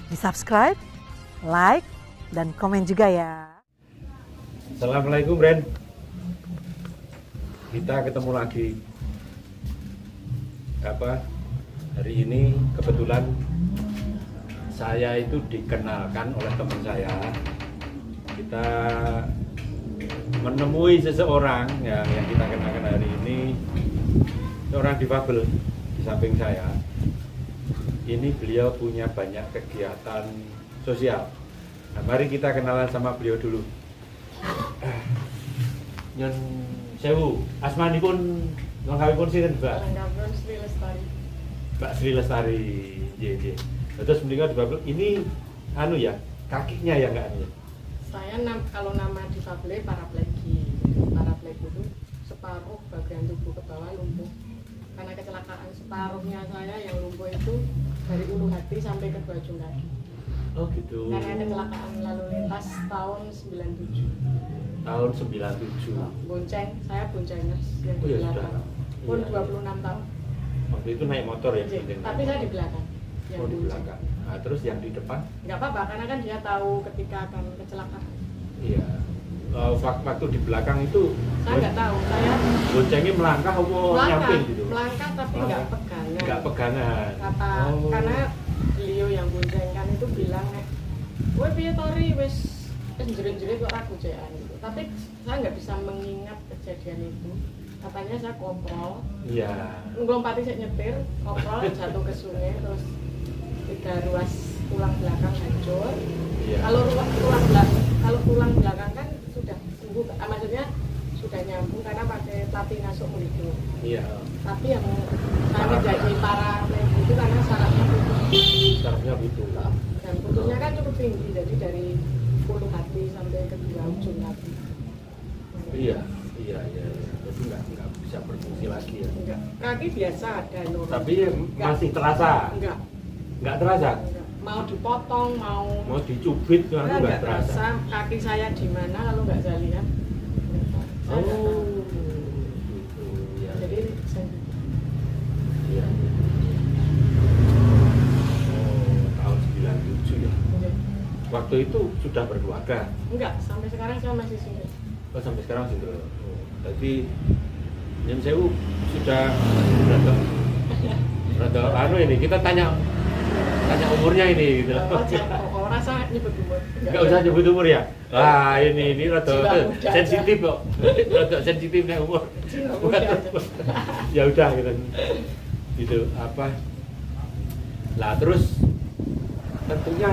Di-subscribe, like, dan komen juga ya. Assalamualaikum Ren. Kita ketemu lagi. Hari ini kebetulan saya itu dikenalkan oleh teman saya. Kita menemui seseorang yang kita kenalkan hari ini, seorang difabel di samping saya. Ini beliau punya banyak kegiatan sosial. Nah, mari kita kenalan sama beliau dulu. Nyon sewu, asmanipun lengkapipun sinten, Mbak? Lengkapipun Sri Lestari. Mbak Sri Lestari. Nggih. Terus mendingan difabel ini ya, kakinya ya enggak ya? Saya kalau nama difabel paraplegi. Paraplegi itu separuh bagian tubuh ke bawah lumpuh. Karena kecelakaan separuhnya saya yang lumpuh itu dari ulu hati sampai ke dua ujung kaki. Oh gitu. Karena kecelakaan lalu lintas tahun 97. Tahun 97. Bonceng, saya boncengers yang Oh di ya belakang. sudah. Pun Iya. 26 tahun. Waktu itu naik motor ya? Tapi saya di belakang. Yang Oh, di bonceng. belakang. Nah, terus yang di depan? Nggak apa-apa, karena kan dia tahu ketika akan kecelakaan. Iya. Waktu di belakang itu Saya nggak tahu, saya boncengnya melangkah atau nyamping gitu? melangkah tapi nggak pegangan. Nggak pegangan. Karena beliau yang boncengkan itu bilang, "Kowe piye tori wis jerit-jerit kok ragu cekan gitu." Tapi saya nggak bisa mengingat kejadian itu. Katanya saya koprol. Iya. Nglompati saya nyetir, koprol jatuh ke sungai, terus 3 ruas tulang belakang hancur. Iya. Kalau tulang belakang kan sudah sembuh, maksudnya sudah nyambung karena pakai tati ngasuk melido. Iya. Tapi yang saya menjadi paraplegi itu karena sarafnya putus. Sarafnya gitu. Dan putusnya kan cukup tinggi, jadi dari ulu hati sampai ke dua ujung kaki. Iya. Jadi nggak bisa berfungsi lagi ya. Enggak, kaki biasa ada nurun. Tapi masih terasa. Nggak terasa. Enggak. Mau dipotong, Mau dicubit kan nggak terasa. Kaki saya di mana kalau nggak saya lihat. Saya nggak tahu. Gitu ya. Jadi saya Iya. Tahun 97 ya. Waktu itu sudah berkeluarga. enggak, sampai sekarang saya masih single. Oh, sampai sekarang single. Jadi Nyun Sewu sudah rada ini kita tanya umurnya ini gitu. Rasa nyebut umur. Enggak usah nyebut umur ya. Wah, ini rada Jiwa muda. sensitif kok. Rada sensitif nih umur. Jiwa muda aja. Ya udah gitu. Gitu apa? Lah terus tentunya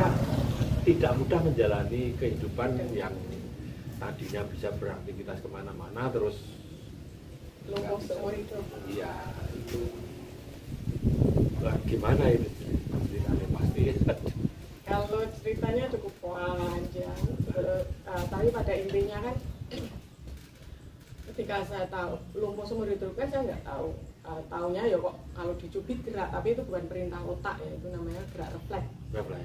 tidak mudah menjalani kehidupan yang tadinya bisa beraktivitas kemana-mana terus Lumpuh seumur hidup. iya itu. Wah, gimana ini ceritanya pasti. Kalau ceritanya cukup panjang, tapi pada intinya kan ketika saya tahu lumpuh seumur hidup kan saya nggak tahu. Taunya ya kok kalau dicubit gerak, tapi itu bukan perintah otak ya, itu namanya gerak refleks.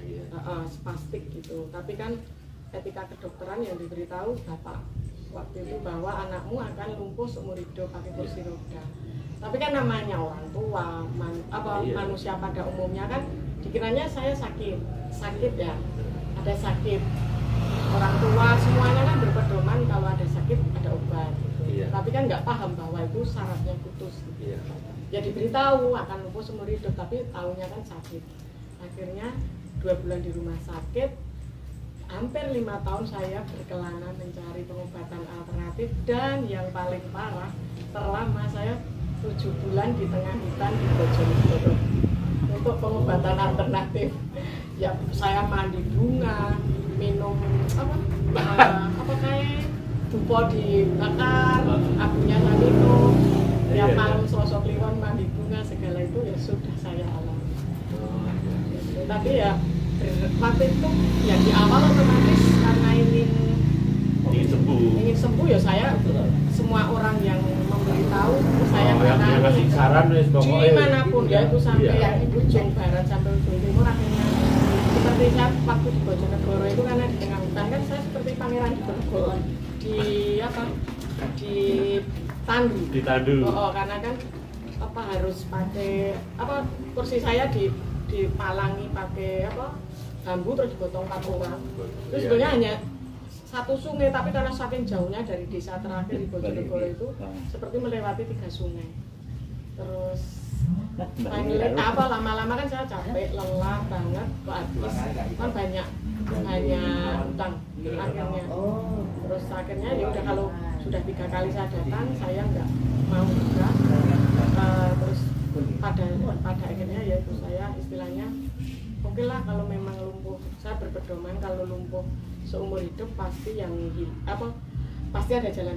Ya. Spastik gitu. Tapi kan etika kedokteran yang diberitahu bapak waktu itu bahwa anakmu akan lumpuh seumur hidup pakai kursi roda. Tapi kan namanya orang tua, Iya. manusia pada umumnya kan dikiranya saya sakit ya, ada sakit. Orang tua semuanya kan berpedoman kalau ada sakit ada obat. Gitu. Iya. Tapi kan nggak paham bahwa itu sarafnya putus. Gitu. Iya. Ya diberitahu akan lumpuh seumur hidup, tapi tahunya kan sakit. Akhirnya 2 bulan di rumah sakit. Hampir 5 tahun saya berkelana mencari pengobatan alternatif, dan yang paling parah terlama saya 7 bulan di tengah hutan di Bojonegoro untuk pengobatan alternatif. Ya saya mandi bunga, minum apa kayak dupo dibakar, abunya saya minum, tiap malam sosok kliwon mandi bunga, segala itu ya sudah saya alami. Tapi ya waktu itu ya di awal otomatis karena ingin sembuh ya saya semua orang yang memberitahu saya yang ngasih saran wis pokoknya dimanapun ya itu sampai iya. yang ujung barat sampai ujung timur akhirnya seperti saya waktu di Bojonegoro itu karena di tengah hutan kan saya seperti pangeran di Bojonegoro di tandu. Karena kan harus pakai kursi saya dipalangi pakai bambu terus digotong 4 orang. Terus sebenarnya hanya satu sungai, tapi karena saking jauhnya dari desa terakhir di Bojonegoro itu seperti melewati 3 sungai. Terus lama-lama kan saya capek, lelah banget, habis kan banyak utang akhirnya. Terus akhirnya ya udah, kalau sudah 3 kali saya datang, saya nggak mau juga. Terus pada akhirnya ya itu saya istilahnya oke lah, kalau memang lumpuh, saya berpedoman kalau lumpuh seumur hidup pasti pasti ada jalan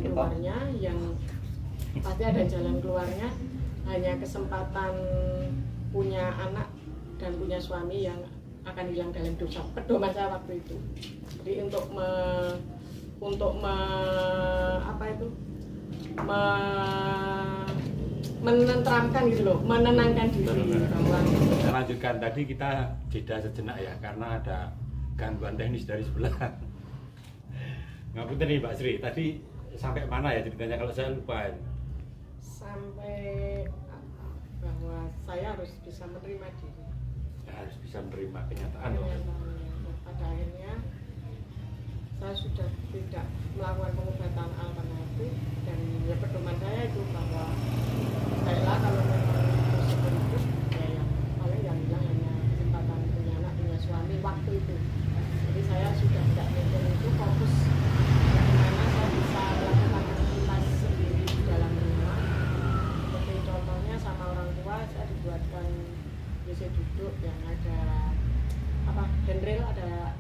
keluarnya, hanya kesempatan punya anak dan punya suami yang akan hilang dalam dosa. Pedoman saya waktu itu. Jadi menenteramkan gitu loh, menenangkan diri. Kita lanjutkan, tadi kita jeda sejenak ya karena ada gangguan teknis dari sebelah. Ngapunten nih Mbak Sri, tadi sampai mana ya ceritanya kalau saya lupa? Sampai bahwa saya harus bisa menerima diri. Harus bisa menerima kenyataan. Pada akhirnya saya sudah tidak melakukan pengobatan alternatif, dan ya pedoman saya itu bahwa baiklah kalau memang seperti itu ya yang paling yang hilang hanya kesempatan punya anak, punya suami waktu itu. Jadi saya sudah tidak mikir itu, fokus bagaimana saya bisa melakukan aktivitas sendiri di dalam rumah. Seperti contohnya sama orang tua saya dibuatkan WC duduk yang ada handrail, ada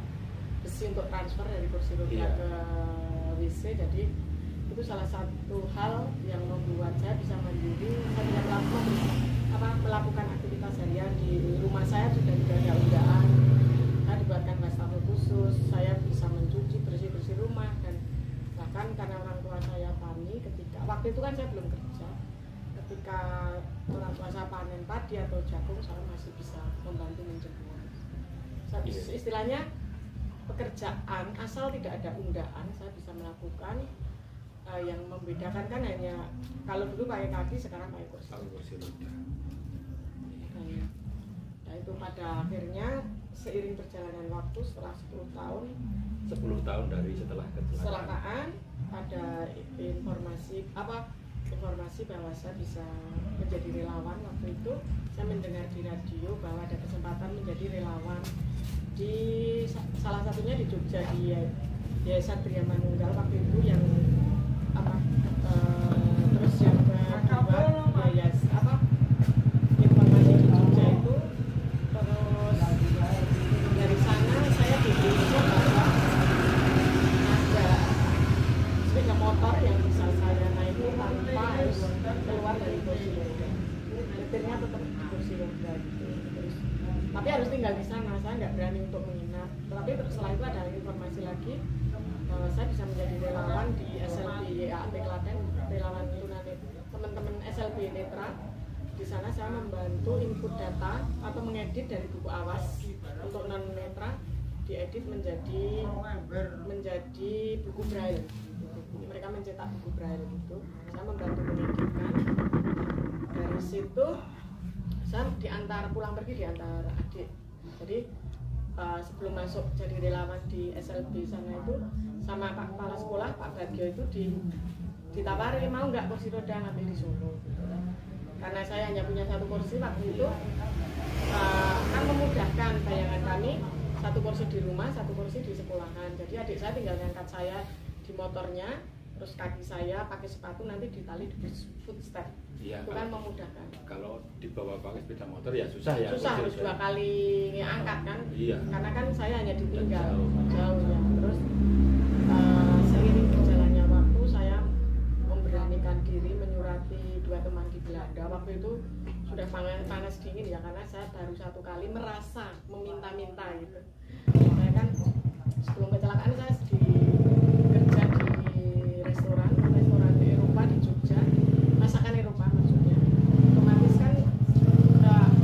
besi untuk transfer dari kursi roda ke WC. Jadi itu salah satu hal yang membuat saya bisa mandiri. Saya tidak melakukan aktivitas harian di rumah. Saya sudah tidak ada undaan, saya dibuatkan wastafel khusus, saya bisa mencuci, bersih rumah. Dan bahkan karena orang tua saya panen, ketika waktu itu kan saya belum kerja, ketika orang tua saya panen padi atau jagung, saya masih bisa membantu menjemur. Istilahnya pekerjaan asal tidak ada undaan saya bisa melakukan. Yang membedakan kan hanya kalau dulu pakai kaki, sekarang pakai kursi roda. Nah itu pada akhirnya seiring perjalanan waktu setelah 10 tahun dari setelah kecelakaan, ada informasi bahwa saya bisa menjadi relawan. Waktu itu saya mendengar di radio bahwa ada kesempatan menjadi relawan di salah satunya di Jogja, di Yayasan Bria Manunggal waktu itu, yang terus yang kedua informasi di Jogja itu. Terus dari sana saya diberitahu bahwa ada sepeda motor yang bisa saya naiki tanpa harus keluar dari kursi roda. Akhirnya tetap di kursi roda gitu. Tapi harus tinggal di sana, saya nggak berani untuk menginap. Tapi setelah itu ada informasi lagi, saya bisa menjadi relawan di SLB YAAP Klaten, relawan tunanetra, teman-teman SLB Netra. Di sana saya membantu input data atau mengedit dari buku awas untuk non netra, diedit menjadi buku braille. Mereka mencetak buku braille itu, saya membantu mengeditkan. Dari situ saya pulang pergi diantar adik. Jadi sebelum masuk jadi relawan di SLB sana itu, sama Pak Kepala Sekolah, Pak Bagio itu ditawari mau nggak kursi roda ngambil di Solo. Karena saya hanya punya satu kursi waktu itu, kan memudahkan bayangan kami, satu kursi di rumah, satu kursi di sekolahan. Jadi adik saya tinggal ngangkat saya di motornya, terus kaki saya pakai sepatu nanti ditali di footstep. Iya, itu kan memudahkan. Kalau dibawa pakai sepeda motor ya susah ya. Susah, harus 2 kali angkat kan. Iya. Karena kan saya hanya ditinggal jauh ya. Terus seiring berjalannya waktu saya memberanikan diri menyurati 2 teman di Belanda. Waktu itu sudah panas dingin ya, karena saya baru 1 kali merasa meminta-minta gitu. Saya kan sebelum kecelakaan saya kerja di restoran di Eropa di Jogja, masakan Eropa maksudnya. Otomatis kan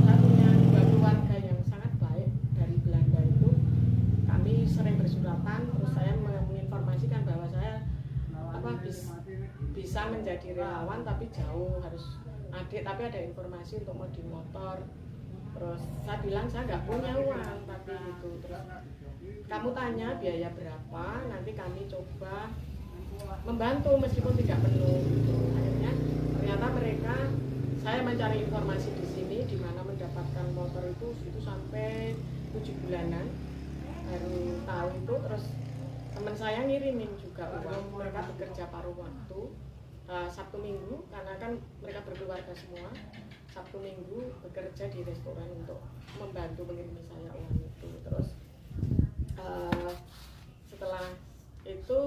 saya punya 2 keluarga yang sangat baik dari Belanda itu. Kami sering bersuratan, terus saya menginformasikan bahwa saya bisa menjadi relawan tapi jauh, harus adik, tapi ada informasi untuk modif motor Terus saya bilang saya nggak punya uang tapi gitu. Terus kamu tanya biaya berapa, nanti kami coba membantu meskipun tidak penuh gitu. Akhirnya ternyata mereka, saya mencari informasi di sini di mana mendapatkan motor itu sampai 7 bulanan baru tahu itu. Terus teman saya ngirimin juga uang, mereka bekerja paruh waktu Sabtu Minggu karena kan mereka berkeluarga semua. Sabtu Minggu bekerja di restoran untuk membantu mengirimi saya uang itu. Terus setelah itu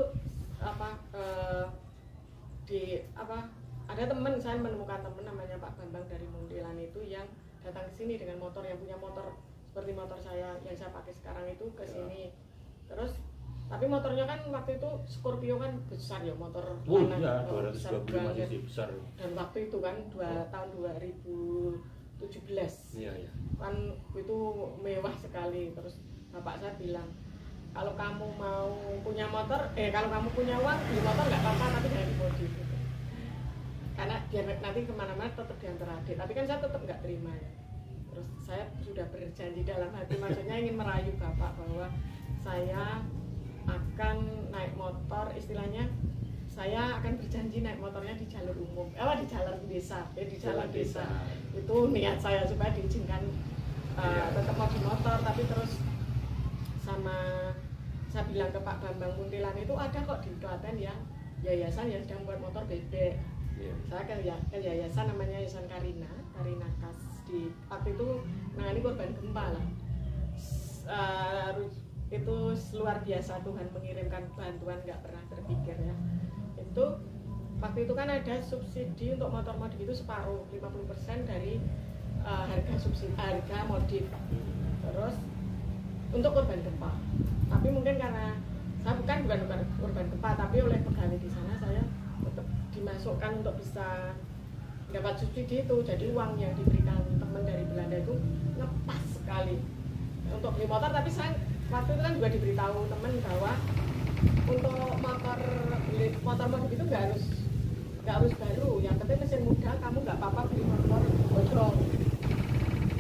ada teman, saya menemukan teman namanya Pak Bambang dari Muntilan itu yang datang ke sini dengan motor, yang punya motor seperti motor saya yang saya pakai sekarang itu ke sini. Terus tapi motornya kan waktu itu Scorpio kan besar ya, motor iya, 225 cc besar. Dan waktu itu kan tahun 2017. Iya. Kan itu mewah sekali. Terus bapak saya bilang, kalau kamu mau punya motor, kalau kamu punya uang beli motor nggak apa-apa, tapi jangan dimodif gitu. Karena biar nanti kemana-mana tetap diantar adik. Tapi kan saya tetap nggak terima ya. Terus saya sudah berjanji dalam hati, maksudnya ingin merayu bapak bahwa saya akan naik motor, istilahnya saya akan berjanji naik motornya di jalur umum, di jalan desa, di jalan desa. Itu niat saya supaya diizinkan tetap mau di motor. Tapi terus sama saya bilang ke Pak Bambang Muntilan itu ada kok di Klaten ya yayasan yang sedang buat motor bebek. Saya ke yayasan namanya Yayasan Karina Kas, di waktu itu nangani korban gempa lah. Itu luar biasa, Tuhan mengirimkan bantuan nggak pernah terpikir ya. Itu waktu itu kan ada subsidi untuk motor modif itu separuh, 50% dari harga modif. Terus untuk korban gempa. Tapi mungkin karena saya bukan korban gempa, tapi oleh pegawai di sana saya tetap dimasukkan untuk bisa dapat subsidi itu. Jadi uang yang diberikan teman dari Belanda itu ngepas sekali untuk beli motor. Tapi saya waktu itu kan juga diberitahu teman bahwa untuk motor modif itu nggak harus baru, yang penting mesin muda, kamu nggak apa-apa beli motor bodong.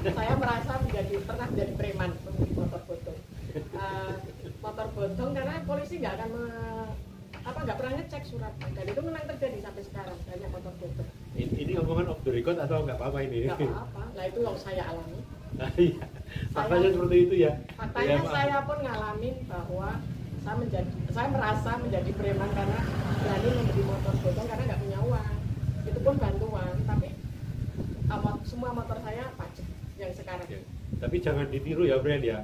Saya merasa pernah menjadi preman membeli motor bodong. Motor bodong karena polisi nggak akan nggak pernah ngecek surat, dan itu memang terjadi sampai sekarang banyak motor bodong. Ini omongan off the record atau nggak apa-apa ini? Nggak apa-apa, lah itu yang saya alami. Iya, faktanya seperti itu ya. Faktanya saya pun ngalamin bahwa saya merasa menjadi preman karena berani membeli motor bodong karena nggak punya uang. Itu pun bantuan, tapi semua motor saya pajak yang sekarang. Ya. Tapi jangan ditiru ya Brian ya,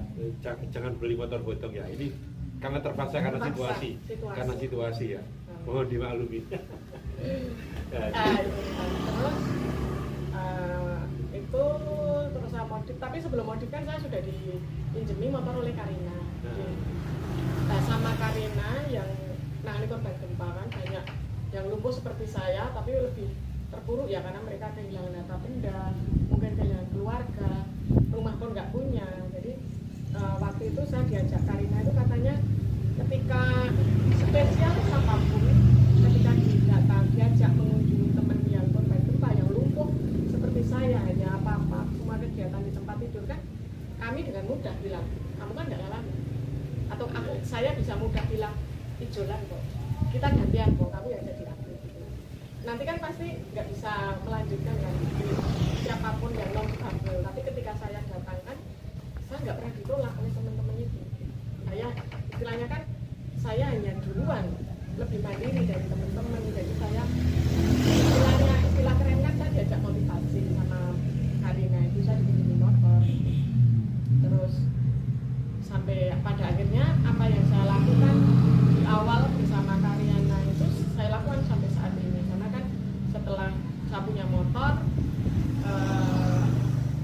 jangan beli motor bodong ya. Ini karena terpaksa karena situasi. Karena situasi ya. Mohon dimaklumi. Terus saya modif, tapi sebelum modif kan saya sudah dipinjemi motor oleh Karina. Nah, sama Karina yang nangani korban gempa kan banyak yang lumpuh seperti saya, tapi lebih terpuruk ya karena mereka kehilangan harta benda, mungkin kehilangan keluarga, rumah pun nggak punya. Jadi waktu itu saya diajak Karina itu katanya ketika spesial apapun, ketika diajak mengunjungi teman yang korban gempa yang lumpuh seperti saya, hanya apa-apa semua kegiatan di tempat tidur kan kami dengan mudah bilang kamu kan nggak ngalamin, atau saya bisa mudah bilang ijolan kok, kita gantian kok, kamu yang jadi aku gitu. Nanti kan pasti nggak bisa melanjutkan kan siapapun yang non kabel, tapi ketika saya datang kan saya nggak pernah ditolak oleh teman-teman itu. Saya istilahnya kan saya hanya duluan lebih mandiri dari teman-teman, jadi saya istilah keren kan saya diajak motivasi sama Karina itu, saya dipinjami motor. Terus sampai pada akhirnya apa yang saya lakukan di awal bersama Karina itu saya lakukan sampai saat ini, karena kan setelah saya punya motor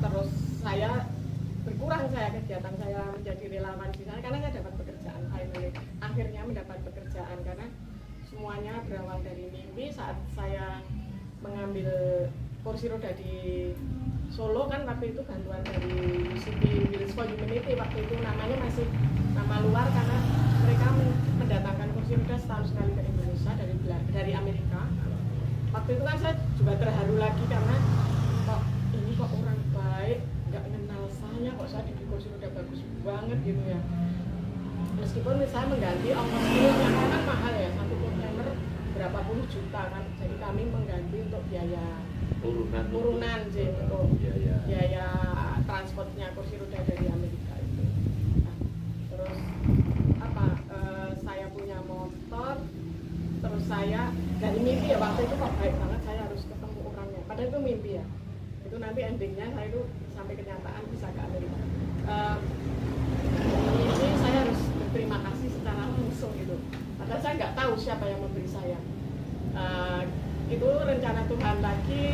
terus saya berkurang kegiatan saya menjadi relawan di sana karena saya dapat pekerjaan, akhirnya mendapat pekerjaan karena semuanya berawal dari mimpi. Saat saya mengambil kursi roda di Solo kan waktu itu bantuan dari UCP Wheels for Humanity, waktu itu namanya masih nama luar karena mereka mendatangkan kursi roda setahun sekali ke Indonesia dari Amerika. Waktu itu kan saya juga terharu lagi karena kok orang baik nggak kenal kok saya di kursi roda bagus banget gitu ya. Meskipun saya mengganti ongkosnya kan mahal ya, satu kontainer berapa puluh juta kan, jadi kami mengganti untuk biaya urunan sih, untuk biaya transportnya kursi roda dari Amerika itu. Nah, terus saya punya motor, terus saya dari mimpi ya, waktu itu kok baik banget saya harus ketemu orangnya, padahal itu mimpi ya, itu nanti endingnya saya itu sampai kenyataan bisa ke Amerika. Ini saya harus berterima kasih secara langsung gitu, padahal saya nggak tahu siapa yang memberi saya. Itu rencana Tuhan lagi.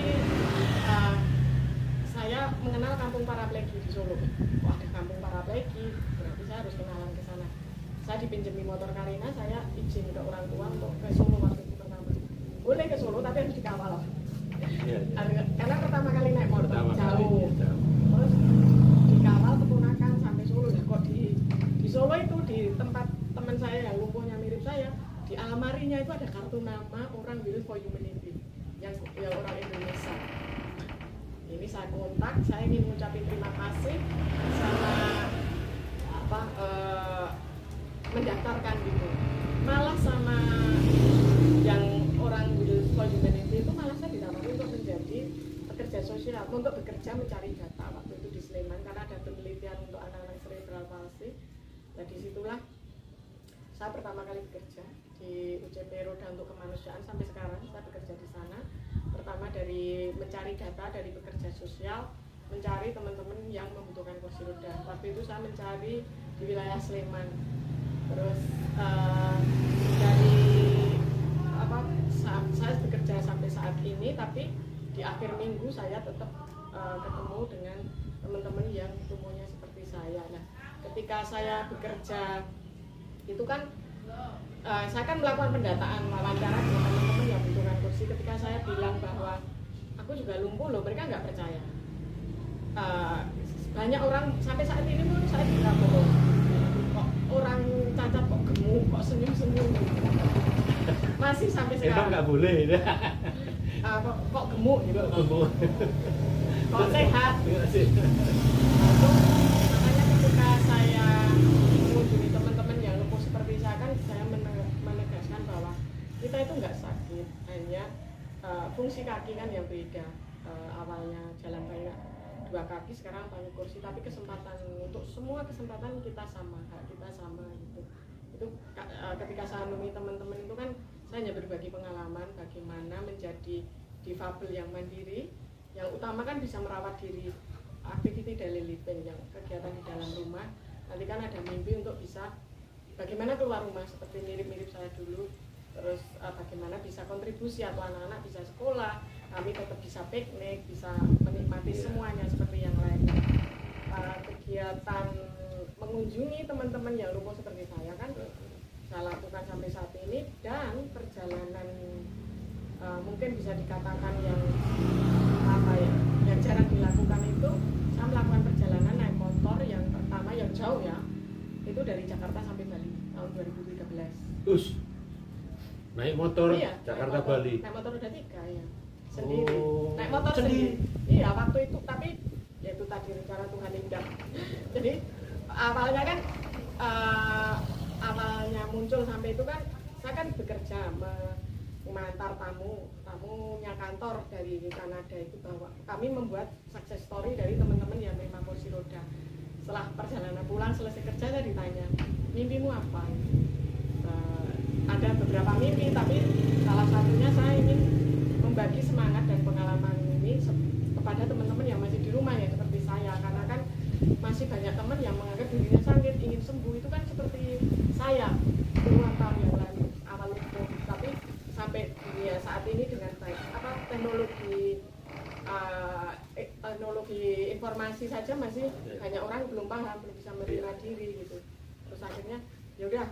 Saya mengenal kampung Paraplegi di Solo. Wah, ada kampung Paraplegi, berarti saya harus kenalan ke sana. Saya dipinjemi motor Karina, saya izin ke orang tua untuk ke Solo waktu itu pertama. Boleh ke Solo tapi harus dikawal. Karena pertama kali naik motor jauh. Terus dikawal keponakan sampai Solo. Ya kok di Solo itu di tempat teman saya yang lumpuhnya mirip saya, di almarinya itu ada kartu nama orang Will for Humanity yang orang Indonesia. Ini saya kontak, saya ingin mengucapkan terima kasih sama mendaftarkan gitu. Malah sama yang orang Will for Humanity itu malah saya ditawarin untuk menjadi pekerja sosial, untuk bekerja mencari data waktu itu di Sleman karena ada penelitian untuk anak-anak cerebral palsy. Nah disitulah saya pertama kali bekerja di UCP Roda untuk Kemanusiaan, sampai sekarang saya bekerja di sana. Pertama dari mencari data dari pekerja sosial, mencari teman-teman yang membutuhkan kursi roda. Waktu itu saya mencari di wilayah Sleman. Terus saya bekerja sampai saat ini, tapi di akhir minggu saya tetap ketemu dengan teman-teman yang umurnya seperti saya. Nah, ketika saya bekerja itu kan saya kan melakukan pendataan wawancara dengan teman-teman yang membutuhkan kursi. Ketika saya bilang bahwa aku juga lumpuh loh, mereka nggak percaya. Banyak orang sampai saat ini pun saya bilang bahwa kok orang cacat kok gemuk, kok senyum-senyum, masih sampai sekarang. Emang nggak boleh ya? Kok gemuk gitu, kok sehat. Makanya ketika saya mengunjungi teman-teman yang lumpuh seperti saya kan, saya menegaskan bahwa kita itu nggak sakit, hanya fungsi kaki kan yang beda. Awalnya jalan banyak dua kaki, sekarang pakai kursi, tapi kesempatan untuk semua kesempatan kita sama, hak kita sama gitu. Itu ketika saya menemui teman-teman itu kan saya hanya berbagi pengalaman bagaimana menjadi difabel yang mandiri, yang utama kan bisa merawat diri, activity daily living, yang kegiatan di dalam rumah. Nanti kan ada mimpi untuk bisa bagaimana keluar rumah seperti mirip-mirip saya dulu, terus bagaimana bisa kontribusi atau anak-anak bisa sekolah, kami tetap bisa piknik, bisa menikmati semuanya seperti yang lainnya. Kegiatan mengunjungi teman-teman yang lumpuh seperti saya kan saya lakukan sampai saat ini, dan perjalanan mungkin bisa dikatakan yang yang jarang dilakukan itu, saya melakukan perjalanan naik motor yang pertama yang jauh ya, itu dari Jakarta sampai Bali tahun 2013. Naik motor iya, Jakarta naik motor, Bali. Naik motor roda 3 ya. Sendiri. Naik motor sendiri. Iya, waktu itu, tapi ya itu tadi rencana Tuhan indah. Jadi awalnya kan awalnya muncul sampai itu kan saya kan bekerja mengantar tamunya kantor dari Kanada itu, bahwa kami membuat success story dari teman-teman yang memang kursi roda. Setelah perjalanan pulang selesai kerja, saya ditanya, mimpimu apa? Ada beberapa mimpi, tapi salah satunya saya ingin membagi semangat dan pengalaman ini kepada teman-teman yang masih di rumah ya seperti saya, karena kan masih banyak teman yang menganggap dirinya sakit, ingin sembuh. Itu kan seperti saya puluhan tahun yang lalu awal lumpuh, tapi sampai dunia saat ini dengan baik teknologi informasi saja masih banyak orang belum paham, belum bisa menerima diri gitu. Terus akhirnya ya udah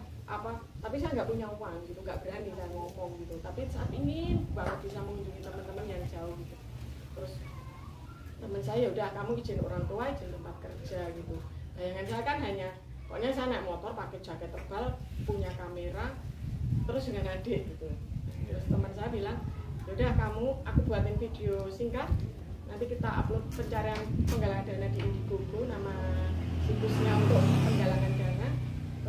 tapi saya nggak punya uang gitu, nggak berani saya ngomong gitu, tapi saat ini baru bisa mengunjungi teman-teman yang jauh gitu. Terus teman saya, ya udah kamu izin orang tua, izin tempat kerja gitu. Bayangan saya kan hanya pokoknya saya naik motor pakai jaket tebal, punya kamera, terus dengan adik gitu. Terus teman saya bilang, ya udah aku buatin video singkat, nanti kita upload pencarian penggalangan dana di Indiegogo, nama situsnya untuk penggalangan dana.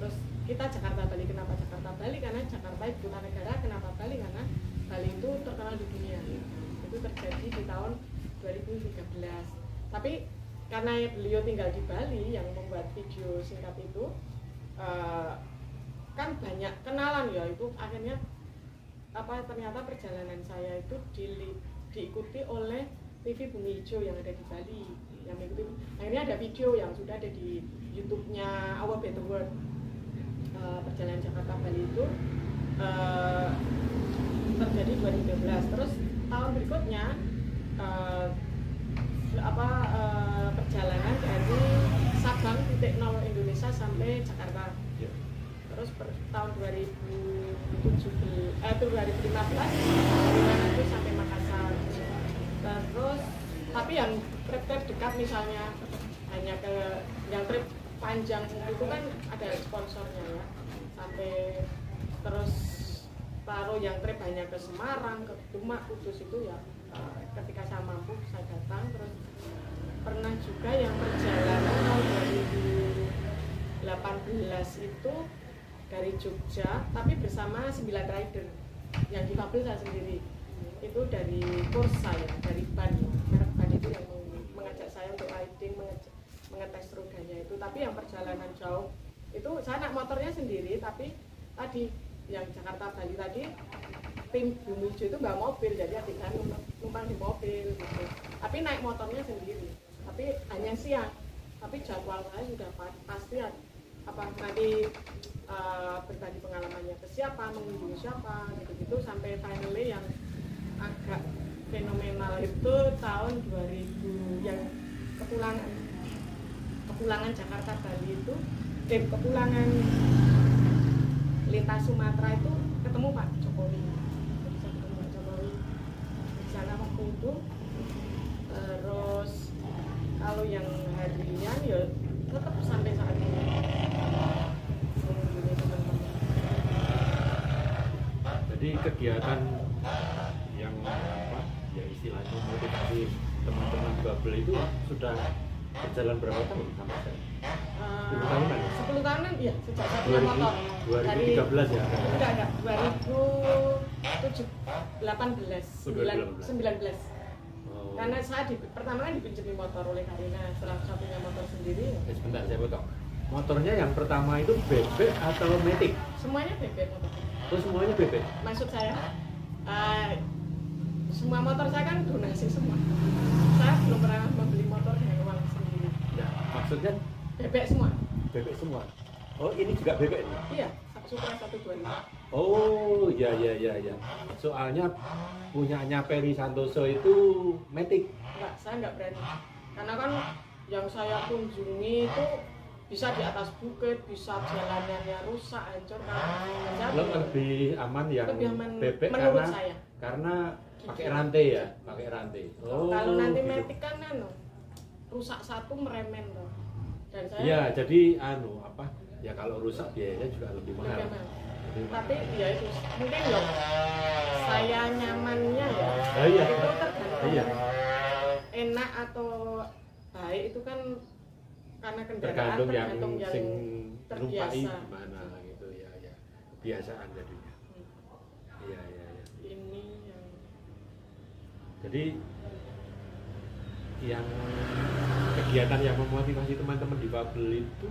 Terus kita Jakarta Bali, kenapa Jakarta Bali? Karena Jakarta ibu kota negara. Kenapa Bali? Karena Bali itu terkenal di dunia. Itu terjadi di tahun 2013. Tapi karena beliau tinggal di Bali, yang membuat video singkat itu kan banyak kenalan ya, itu akhirnya ternyata perjalanan saya itu diikuti oleh TV Bumi Hijau yang ada di Bali, yang mengikuti. Akhirnya ada video yang sudah ada di YouTube-nya Our Better World. Perjalanan Jakarta Bali itu terjadi 2012. Terus tahun berikutnya perjalanan dari Sabang titik nol Indonesia sampai Jakarta. Terus tahun 2015 dari Manado sampai Makassar. Terus tapi yang trip dekat misalnya hanya ke yang trip panjang itu kan ada sponsornya ya, sampai terus taruh yang trip hanya ke Semarang, ke Demak, Kudus itu ya ketika saya mampu saya datang. Terus pernah juga yang perjalanan tahun 2018 itu dari Jogja tapi bersama 9 rider yang difabel saya sendiri. Itu dari Corsa ya, dari ban, merek ban itu yang mengajak saya untuk riding, mengetes rodanya itu. Tapi yang perjalanan jauh itu saya naik motornya sendiri, tapi tadi yang Jakarta Bali tadi tim Bumi Hijau itu nggak mobil, jadi adik numpang di mobil gitu. Tapi naik motornya sendiri, tapi hanya siang. Tapi jadwal saya sudah pasti nanti berbagi pengalamannya ke siapa, mengunjungi siapa gitu-gitu, sampai finally yang agak fenomenal itu tahun 2000 yang kepulangan Jakarta Bali itu, kepulangan lintas Sumatera itu ketemu Pak Jokowi. Jadi saya ketemu Pak Jokowi di sana waktu itu. Terus kalau yang harian ya tetap sampai saat ini mengunjungi teman-teman. Jadi kegiatan yang ya istilahnya motivasi teman-teman bubble itu sudah berjalan berapa tahun sampai sekarang? 10 tahunan ya? 10 tahunan, iya, sejak saya punya motor 2013 ya? Enggak, 2019. Karena saya pertama kan dipinjami motor oleh Karina, setelah saya punya motor sendiri. Sebentar, saya potong. Motornya yang pertama itu bebek atau matic? Semuanya bebek motor. Terus semuanya bebek? Maksud saya, semua motor saya kan donasi semua. Saya belum pernah membeli motor dari uang sendiri. Ya, maksudnya bebek semua. Bebek semua. Oh, ini juga bebek nih? Iya, Supra 125. Oh, ya. Soalnya punyanya Peri Santoso itu matic. Enggak, saya nggak berani. Karena kan yang saya kunjungi itu bisa di atas bukit, bisa jalanannya rusak, hancur kan. Lebih aman yang bebek menurut saya. Karena pakai rantai ya, pakai rantai. Oh, kalau nanti gitu. Matic kan rusak satu meremen loh. Dan saya ya, jadi ya kalau rusak biayanya juga lebih mahal. Tapi ya itu mungkin loh saya nyamannya ya. Iya. Itu tergantung iya. enak atau baik itu kan karena kendaraan tergantung yang terbiasa gimana gitu ya. Kebiasaan jadinya. Iya. Ini yang jadi yang kegiatan yang memotivasi teman-teman di Babel itu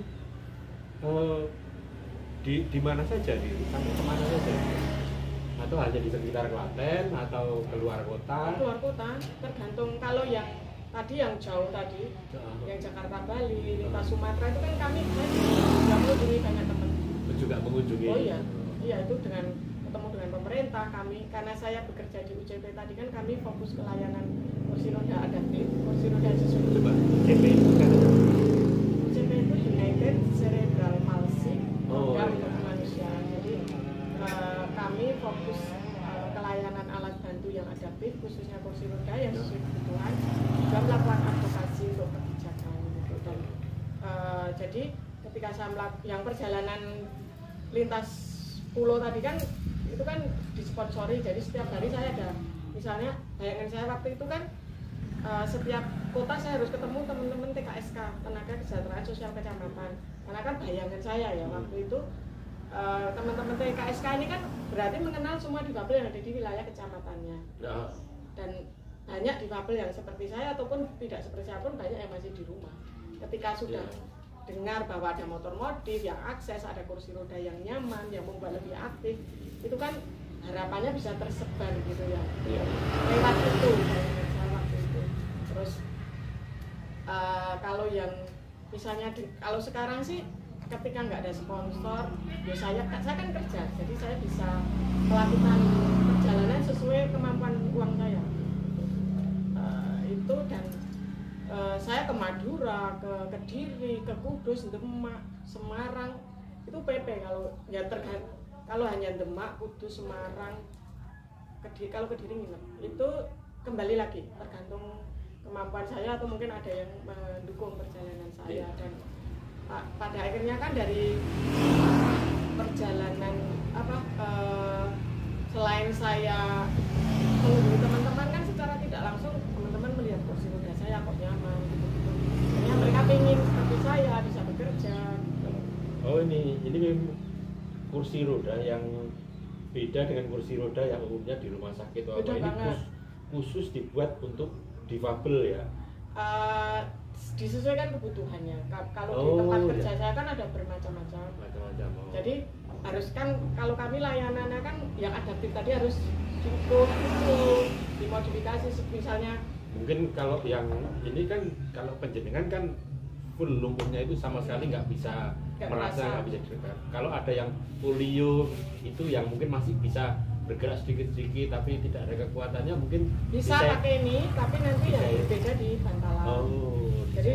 di mana saja, sampai kemana saja, atau hanya di sekitar Klaten atau keluar kota? Keluar kota, tergantung. Kalau yang tadi yang jauh tadi, yang Jakarta Bali, lintas Sumatera itu kan kami juga mengunjungi banyak teman. Juga mengunjungi. Oh iya, itu dengan ketemu dengan pemerintah kami, karena saya bekerja di UCP tadi kan kami fokus ke layanan kursi roda adaptif, kursi roda sesuai. Coba UCP itu kan? UCP itu United Cerebral Palsy Program iya. untuk Manusia. Jadi kami fokus ke layanan alat bantu yang adaptif, khususnya kursi roda yang sesuai kebutuhan, juga melakukan advokasi untuk kebijakan gitu. Dan jadi ketika saya yang perjalanan lintas pulau tadi kan itu kan disponsori, jadi setiap hari saya ada, misalnya bayangan saya waktu itu kan setiap kota saya harus ketemu teman-teman TKSK, tenaga kesejahteraan sosial kecamatan. Karena kan bayangan saya ya waktu itu teman-teman TKSK ini kan berarti mengenal semua difabel yang ada di wilayah kecamatannya. Dan banyak difabel yang seperti saya ataupun tidak seperti saya pun banyak yang masih di rumah. Ketika sudah dengar bahwa ada motor modif yang akses, ada kursi roda yang nyaman, yang membuat lebih aktif, itu kan harapannya bisa tersebar gitu ya. Lewat itu bayangan saya waktu itu. Terus kalau yang misalnya kalau sekarang sih ketika nggak ada sponsor, ya saya kan kerja, jadi saya bisa melakukan perjalanan sesuai kemampuan uang saya. Itu dan saya ke Madura, ke Kediri, ke Kudus, Demak, Semarang, itu PP kalau ya kalau hanya Demak, Kudus, Semarang, Kediri, kalau Kediri nginep, itu kembali lagi tergantung kemampuan saya atau mungkin ada yang mendukung perjalanan saya. Dan pada akhirnya kan dari perjalanan selain saya menghubungi teman-teman kan secara tidak langsung teman-teman melihat kursi roda saya kok nyaman gitu-gitu. Akhirnya mereka pengen seperti saya bisa bekerja gitu. Oh ini kursi roda yang beda dengan kursi roda yang umumnya di rumah sakit atau apa, ini khusus dibuat untuk difabel ya? Disesuaikan kebutuhannya. Kalau di tempat kerja saya kan ada bermacam-macam. Jadi harus kan kalau kami layanannya kan yang adaptif tadi harus dimodifikasi misalnya. Mungkin kalau yang ini kan kalau penjenengan kan full lumpuhnya itu sama sekali nggak bisa merasa, nggak bisa digerak. Kalau ada yang polio itu yang mungkin masih bisa bergerak sedikit-sedikit tapi tidak ada kekuatannya, mungkin bisa pakai ini tapi nanti ya beda di bantalan. Jadi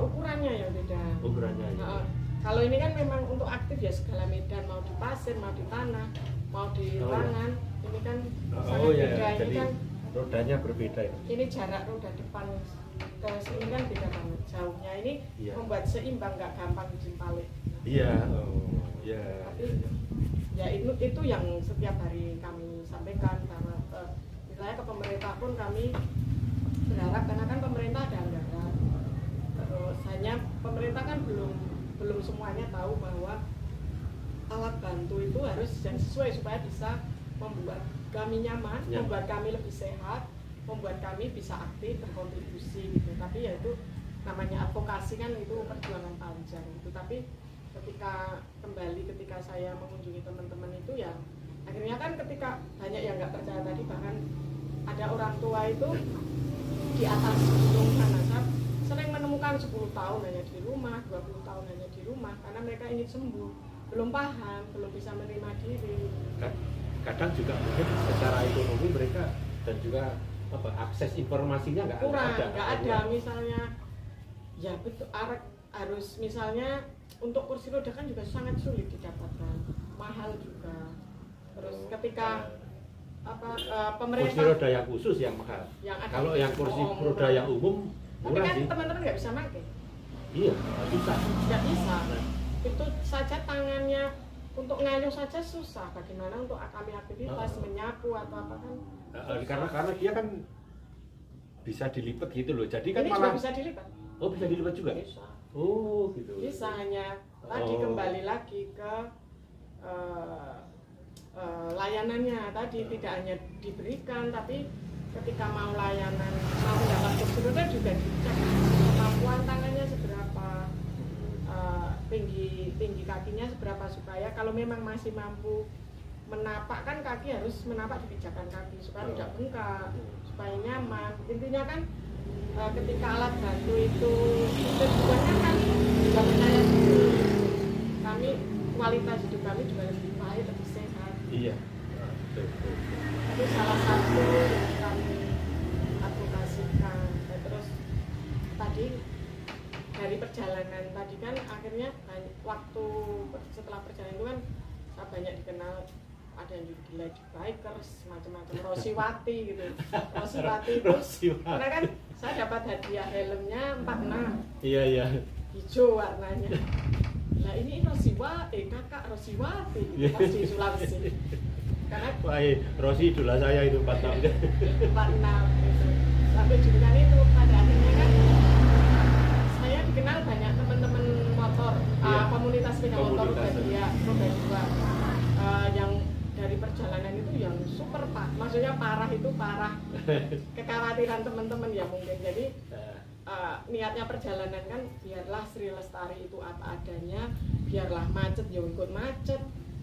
ukurannya yang beda. Ukurannya ya. Kalau ini kan memang untuk aktif ya segala medan, mau di pasir, mau di tanah, mau di ruangan. Ini kan sangat beda. Ini jadi kan rodanya berbeda ya. Ini jarak roda depan ke sini kan beda banget jauhnya. Ini membuat seimbang, nggak gampang ditimpalik. Iya. Tapi ya itu yang setiap hari kami sampaikan karena misalnya ke pemerintah pun kami berharap karena kan pemerintah ada anggaran. Terus hanya pemerintah kan belum semuanya tahu bahwa alat bantu itu harus yang sesuai supaya bisa membuat kami nyaman, membuat kami lebih sehat, membuat kami bisa aktif berkontribusi gitu. Tapi ya itu namanya advokasi kan itu perjuangan panjang gitu. Tapi ketika saya mengunjungi teman-teman itu ya akhirnya kan ketika banyak yang nggak percaya tadi, bahkan ada orang tua itu di atas gunung sana saya sering menemukan 10 tahun hanya di rumah, 20 tahun hanya di rumah karena mereka ingin sembuh, belum paham, belum bisa menerima diri. Kadang juga mungkin secara ekonomi mereka dan juga akses informasinya nggak ada. Misalnya ya betul harus misalnya untuk kursi roda kan juga sangat sulit didapatkan, mahal juga. Terus ketika pemerintah kursi roda yang khusus yang mahal. Kalau yang kursi roda yang umum murah. Tapi kan teman-teman nggak bisa pakai. Iya, susah. Nggak bisa. Itu saja tangannya untuk ngayuh saja susah. Bagaimana untuk kami aktivitas menyapu atau apa kan? Karena dia kan bisa dilipat gitu loh. Jadi kan ini malah bisa dilipat. Oh, bisa dilipat juga? Bisa. Oh, gitu. Bisa, hanya tadi kembali lagi ke layanannya tadi tidak hanya diberikan, tapi ketika mau layanan, mau mendapat kursi roda juga dicek kemampuan tangannya seberapa, tinggi kakinya seberapa, supaya kalau memang masih mampu menapak kan kaki harus menapak di pijakan kaki supaya tidak bengkak, supaya nyaman. Intinya kan ketika alat bantu itu tujuannya kan juga percaya diri, kami kualitas hidup kami juga lebih baik, lebih sehat. Iya. Itu salah satu yang kami advokasikan. Terus tadi dari perjalanan tadi kan akhirnya waktu setelah perjalanan itu kan saya banyak dikenal, ada yang di lady bikers macam-macam, Rosiwati gitu. Rosiwati itu karena kan saya dapat hadiah helmnya 46. Iya. Hijau warnanya. Nah ini Rosiwati, kakak Rosiwati gitu, pas di Sulawesi. Karena Rosi idola saya itu 46. 46 gitu. sampai julukan itu. Pada akhirnya kan saya dikenal banyak teman-teman motor, komunitas sepeda motor roda dua, yang dari perjalanan itu yang super maksudnya parah itu parah kekhawatiran teman-teman ya mungkin. Jadi niatnya perjalanan kan biarlah Sri Lestari itu apa adanya, biarlah macet ya ikut macet,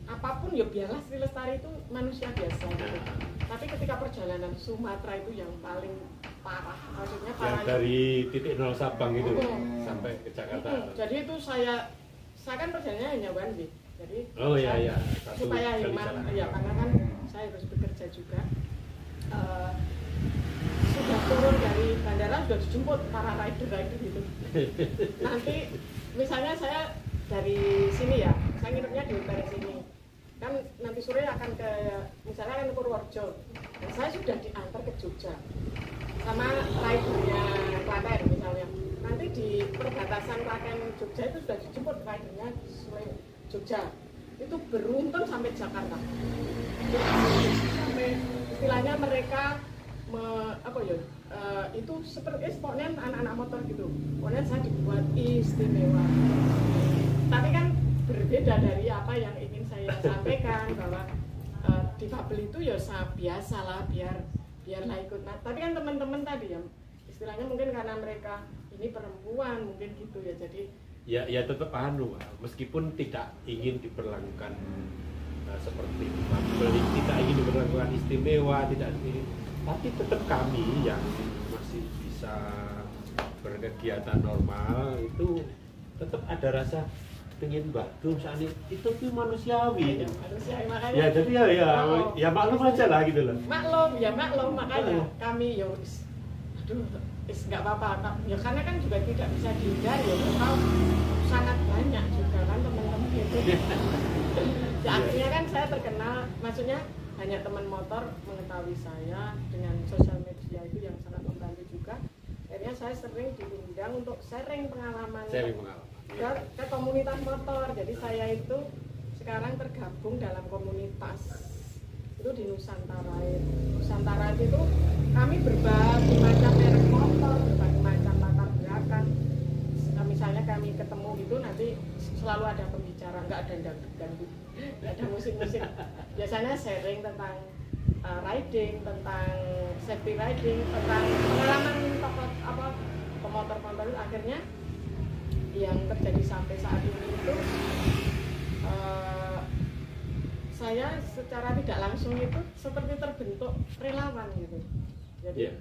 apapun ya biarlah Sri Lestari itu manusia biasa gitu. Tapi ketika perjalanan Sumatera itu yang paling parah, maksudnya parah yang dari titik 0 Sabang itu sampai ke Jakarta. Jadi itu saya kan perjalanannya hanya one way. Jadi supaya hemat ya, karena kan saya harus bekerja juga. Sudah turun dari bandara sudah dijemput para rider gitu. Nanti misalnya saya dari sini ya, saya nginepnya di hotel sini. Kan nanti sore akan ke misalnya kan ke Purworejo. Dan saya sudah diantar ke Jogja sama ridernya Klaten misalnya. Nanti di perbatasan Klaten Jogja itu sudah dijemput ridernya Jogja. Itu beruntun sampai Jakarta. Sampai istilahnya mereka itu seperti pokoknya anak-anak motor gitu. Pokoknya saya dibuat istimewa. Tapi kan berbeda dari apa yang ingin saya sampaikan bahwa difabel itu ya biasalah biarlah ikut. Nah, tapi kan teman-teman tadi ya istilahnya mungkin karena mereka ini perempuan mungkin gitu ya, jadi ya tetap meskipun tidak ingin diperlakukan seperti difabel, tidak ingin diperlakukan istimewa, tapi tetap kami yang masih bisa berkegiatan normal itu tetap ada rasa pengen bantu saat itu tuh manusiawi. Ya, manusiawi makanya. Ya jadi ya maklum aja lah gitu loh. Maklum makanya kami nggak apa-apa ya, karena kan juga tidak bisa dihindari ya, kalau sangat banyak juga kan teman-teman gitu. Ya, akhirnya kan saya terkenal, maksudnya banyak teman motor mengetahui saya dengan sosial media itu yang sangat membantu juga. Akhirnya saya sering diundang untuk sharing pengalaman ke komunitas motor. Jadi saya itu sekarang tergabung dalam komunitas itu di Nusantara. Nusantara itu kami berbagai macam merek motor, berbagai macam latar belakang. Misalnya kami ketemu itu nanti selalu ada pembicara, nggak ada dangdut, nggak ada musik-musik. Biasanya sharing tentang riding, tentang safety riding, tentang pengalaman pemotor-pemotor. Akhirnya yang terjadi sampai saat ini itu saya secara tidak langsung itu seperti terbentuk relawan gitu. Jadi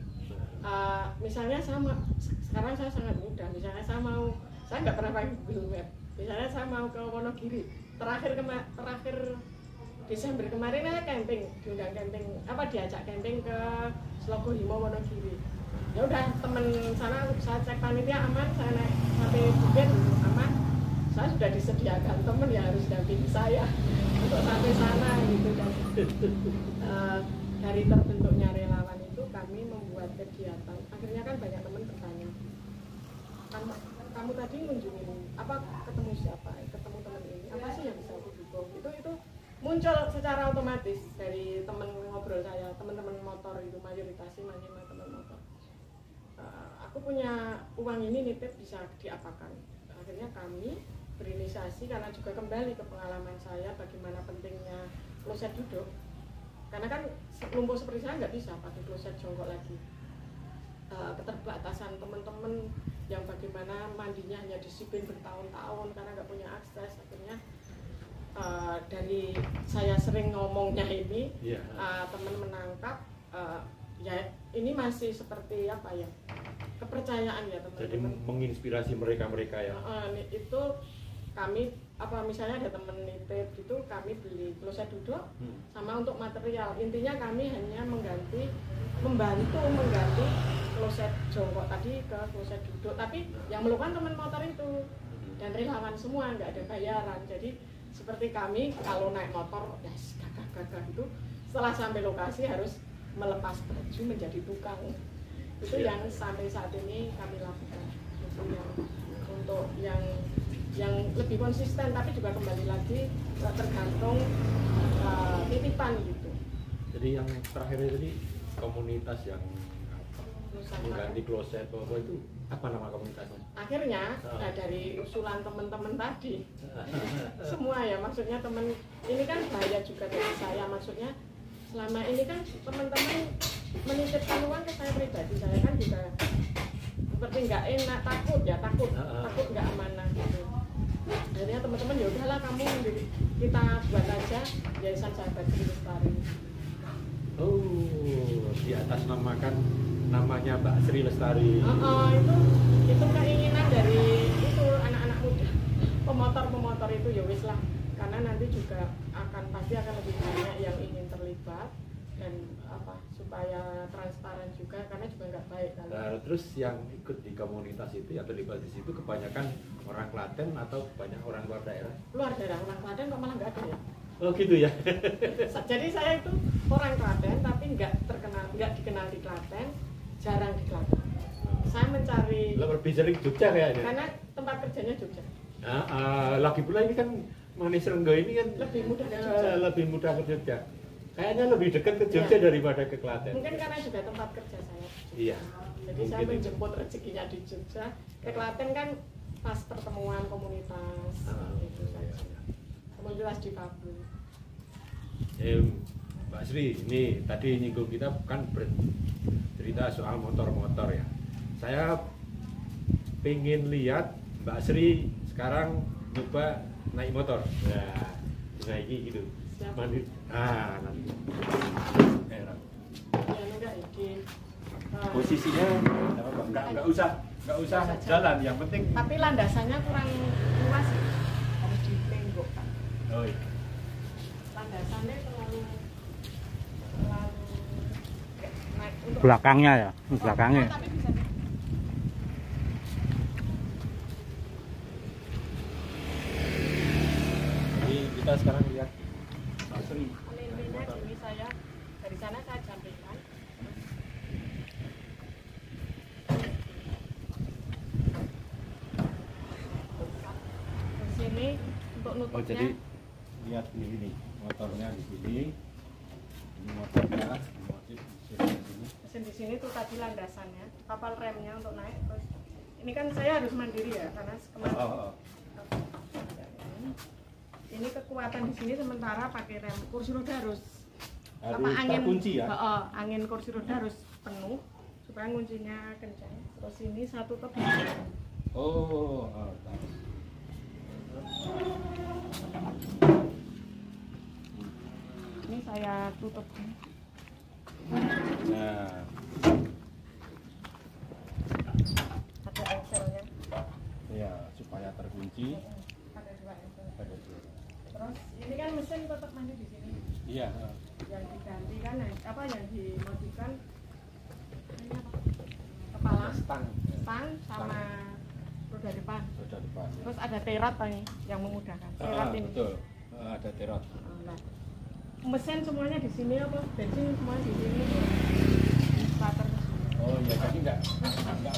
misalnya sekarang saya sangat mudah. Misalnya saya nggak pernah pakai Google Map. Misalnya saya mau ke Wonogiri. Terakhir Desember kemarin saya camping, diundang camping, diajak camping ke Slogohimo Wonogiri. Ya udah, temen sana saya cek panitia aman, saya naik sampai bukit aman. Saya sudah disediakan temen yang harus dampingi saya untuk sampai sana gitu. Dan dari terbentuknya relawan itu kami membuat kegiatan. Akhirnya kan banyak teman bertanya, kamu tadi ngunjungin ketemu siapa, ketemu teman ini, apa sih yang bisa aku dukung? Itu muncul secara otomatis dari teman ngobrol saya, teman-teman motor itu mayoritas teman motor. Aku punya uang ini nitip, bisa diapakan? Akhirnya kami berinisiasi karena juga kembali ke pengalaman saya bagaimana pentingnya kloset duduk. Karena kan lumpuh seperti saya nggak bisa pakai kloset jongkok lagi. Keterbatasan teman-teman yang bagaimana mandinya hanya disiplin bertahun-tahun karena nggak punya akses. Akhirnya dari saya sering ngomongnya ini, teman menangkap. Ya ini masih seperti kepercayaan ya teman-teman. Jadi menginspirasi mereka ya. Itu kami misalnya ada temen nitip gitu, kami beli kloset duduk sama untuk material. Intinya kami hanya membantu mengganti kloset jongkok tadi ke kloset duduk. Tapi yang melakukan teman motor itu dan relawan semua, nggak ada bayaran. Jadi seperti kami kalau naik motor gagah itu, setelah sampai lokasi harus melepas baju menjadi tukang. Itu yang sampai saat ini kami lakukan. Itu yang untuk yang lebih konsisten, tapi juga kembali lagi tergantung titipan gitu. Jadi yang terakhir tadi komunitas yang mengganti kloset apa itu apa nama komunitasnya? Akhirnya dari usulan teman-teman tadi semua ya, maksudnya teman ini kan bahaya juga dari saya, maksudnya selama ini kan teman-teman menitipkan uang ke saya pribadi, saya kan juga seperti nggak enak, takut nggak amanah gitu. Akhirnya teman-teman ya udahlah kamu kita buat aja Yayasan Sahabat Sri Lestari. Oh, di atas namanya Mbak Sri Lestari. Itu keinginan dari itu anak-anak muda, pemotor itu ya wis lah, karena nanti juga pasti akan lebih banyak yang ingin terlibat dan supaya transparan juga, karena juga nggak baik kalau. Nah, terus yang ikut di komunitas itu atau terlibat di situ kebanyakan orang Klaten atau banyak orang luar daerah? Luar daerah, orang Klaten kok malah nggak ada ya? Oh gitu ya. Jadi saya itu orang Klaten tapi nggak dikenal di Klaten, jarang di Klaten. Saya mencari. Lebih sering Jogja kayaknya. Karena tempat kerjanya Jogja. Lagi pula ini kan Manis Renggo ini kan lebih mudah ke Jogja. Lebih mudah ke Jogja. Kayaknya lebih dekat ke Jogja daripada ke Klaten. Mungkin karena juga tempat kerja saya. Iya. Jadi saya menjemput rezekinya di Jogja. Ke Klaten kan pas pertemuan komunitas. Itu saja. Komunitas difabel. Mbak Sri, ini tadi nyinggung kita kan bercerita soal motor-motor ya. Saya pengen lihat Mbak Sri sekarang coba naik motor. Nah ini gitu. Nanti. Posisinya nggak usah jalan, yang penting. Tapi landasannya kurang luas, harus ditenggokkan. Oh iya. Landasannya terlalu belakangnya ya, belakangnya. Tapi bisa. Jadi kita sekarang lihat Mbak Sri. Lelenya gini saya dari sana saya jampingkan. Di sini untuk nutupnya. Oh jadi lihat ini motornya di sini. Ini motornya, motif di sini. Mesin di sini tuh tadi landasannya, kapal remnya untuk naik. Terus ini kan saya harus mandiri ya karena kemarin. Ini kekuatan di sini sementara pakai rem, kursi roda harus angin terkunci ya. Angin kursi roda harus penuh supaya kuncinya kencang. Terus ini satu tutup. Ini saya tutup. Nah, ada engselnya. ya supaya terkunci. Ada dua engsel. Ada dua. Terus ini kan mesin tetap masih di sini. Iya. Yang diganti kan yang dimodikan ini apa? Kepala, Stang sama roda depan. roda depan. Ya. Terus ada terot nih yang memudahkan. Terot ini. Betul. Ada terot. Nah, mesin semuanya di sini apa? Bensin semua di sini. Starter. Oh iya, jadi nggak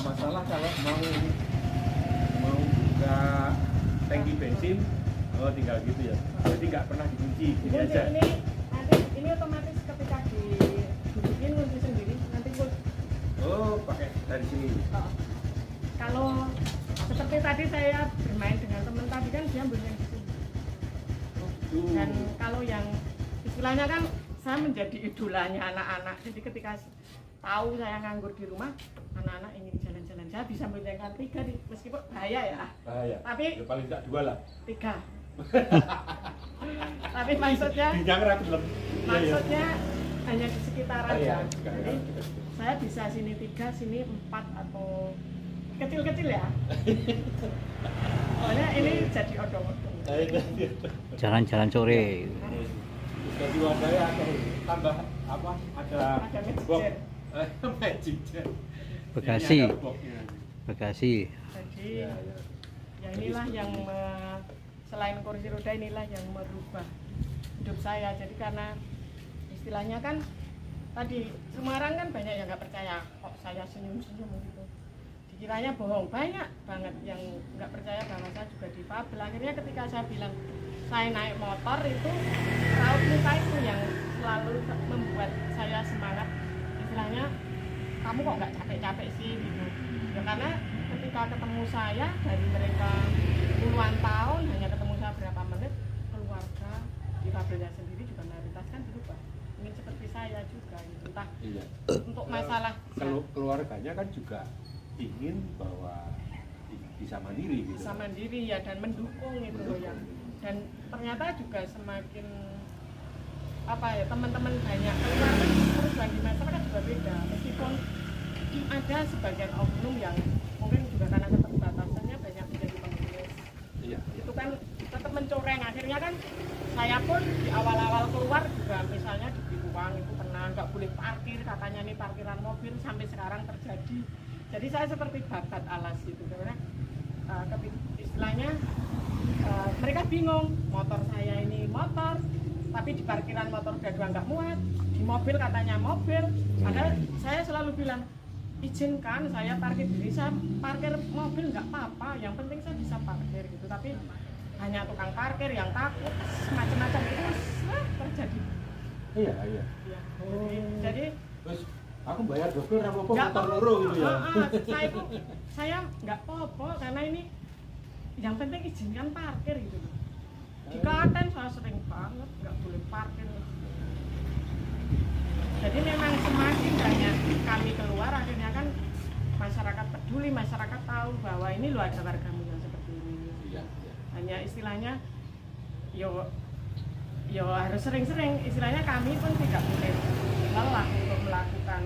masalah kalau mau buka tangki bensin. Oh tinggal gitu ya. Jadi nggak pernah dikunci. Gini aja. Ini otomatis ketika didudukin kunci sendiri nanti Oh pakai dari sini. Kalau seperti tadi saya bermain dengan teman tadi kan dia ambil yang di sini. Dan kalau yang istilahnya kan saya menjadi idolanya anak-anak. Jadi ketika tahu saya nganggur di rumah, anak-anak ingin jalan-jalan, saya bisa memilihkan 3 meskipun bahaya ya. Bahaya. Tapi ya, paling tidak 2 lah. 3. Tapi maksudnya hanya di sekitar aja. Jadi saya bisa sini 3, sini 4 atau kecil-kecil ya. Soalnya ini jadi odong-odong. Jalan-jalan sore. Jadi wadahnya atau tambah apa? Ada box. Magic jet. Bekasi. Jadi ya inilah yang selain kursi roda inilah yang merubah hidup saya. Jadi karena istilahnya kan tadi Semarang kan banyak yang nggak percaya kok saya senyum-senyum gitu. Dikiranya bohong, banyak banget yang nggak percaya bahwa saya juga difabel. Akhirnya ketika saya bilang saya naik motor itu raut muka itu yang selalu membuat saya semangat. Istilahnya kamu kok nggak capek-capek sih gitu. Ya karena ketika ketemu saya dari mereka puluhan tahun hanya ketemu saya berapa menit, keluarga difabelnya sendiri juga mayoritas kan berubah, ingin seperti saya juga gitu. Entah Iya. untuk masalah Keluarganya kan juga ingin bahwa bisa mandiri gitu. bisa mandiri ya, dan mendukung itu loh ya. Dan ternyata juga semakin apa ya, teman-teman banyak keluar kan perubahan di masyarakat juga beda, meskipun ada sebagian oknum yang mungkin juga karena keterbatasannya banyak menjadi pengemis. Iya. Itu kan tetap mencoreng, akhirnya kan saya pun di awal-awal keluar juga misalnya diberi uang itu pernah, nggak boleh parkir katanya nih, parkiran mobil sampai sekarang terjadi. Jadi saya seperti babat alas gitu karena istilahnya mereka bingung, motor saya ini motor tapi di parkiran motor udah 2 nggak muat, di mobil katanya mobil, padahal saya selalu bilang izinkan saya parkir diri, saya parkir mobil nggak apa-apa, yang penting saya bisa parkir gitu. Tapi hanya tukang parkir yang takut macam-macam itu terjadi. Iya. Ya, jadi Terus aku bayar double apa nggak motor loro gitu ya. saya nggak apa-apa karena ini yang penting izinkan parkir gitu. Di Klaten saya sering banget nggak boleh parkir. Jadi memang semakin banyak kami keluar, akhirnya kan masyarakat peduli, masyarakat tahu bahwa ini loh ada wargamu yang seperti ini. Iya. Hanya istilahnya yo harus sering-sering, istilahnya kami pun tidak boleh lelah untuk melakukan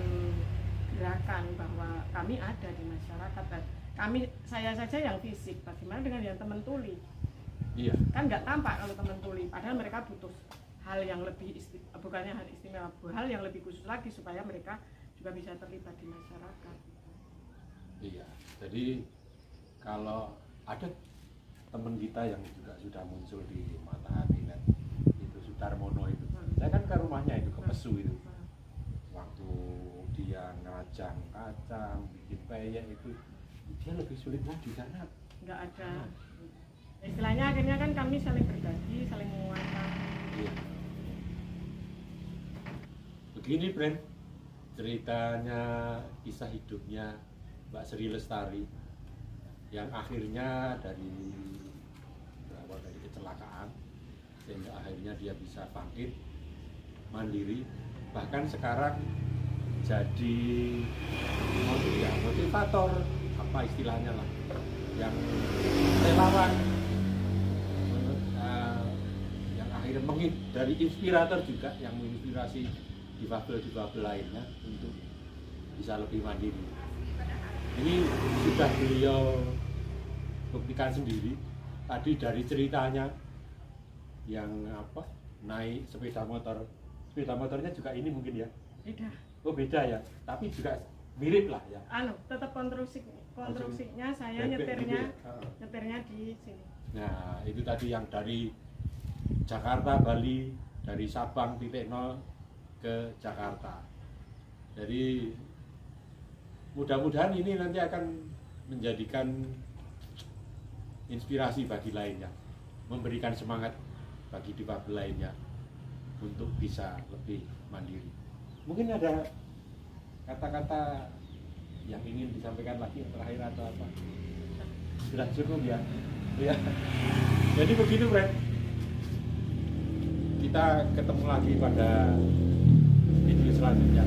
gerakan bahwa kami ada di masyarakat. Dan saya saja yang fisik, bagaimana dengan yang teman tuli? Iya. Kan nggak tampak kalau teman tuli, padahal mereka butuh hal yang lebih bukannya hal istimewa, hal yang lebih khusus lagi supaya mereka juga bisa terlibat di masyarakat. Iya. Jadi kalau ada teman kita yang juga sudah muncul di mata hati net, itu Sudarmono itu, saya kan ke rumahnya itu, ke Pesu itu, waktu dia ngerajang kacang, bikin peyek itu, dia lebih sulit lagi karena Nggak ada istilahnya, akhirnya kan kami saling berbagi, saling menguatkan. iya. Begini Bren, ceritanya, kisah hidupnya Mbak Sri Lestari yang akhirnya dari kecelakaan sehingga akhirnya dia bisa bangkit mandiri, bahkan sekarang jadi motivator, apa istilahnya lah, yang relawan, yang akhirnya dari inspirator juga yang menginspirasi difabel-difabel lainnya untuk bisa lebih mandiri. Ini sudah beliau buktikan sendiri tadi dari ceritanya yang apa, naik sepeda motornya juga ini mungkin ya Beda. oh beda ya, tapi juga mirip lah ya. Tetap konstruksinya saya Bebek nyetirnya gitu ya. nyetirnya di sini. Nah itu tadi yang dari Jakarta Bali, dari Sabang titik nol ke Jakarta. Jadi mudah-mudahan ini nanti akan menjadikan inspirasi bagi lainnya, memberikan semangat bagi difabel lainnya untuk bisa lebih mandiri. Mungkin ada kata-kata yang ingin disampaikan lagi yang terakhir atau apa? Sudah cukup ya? Ya. Jadi begitu Bren, kita ketemu lagi pada video selanjutnya.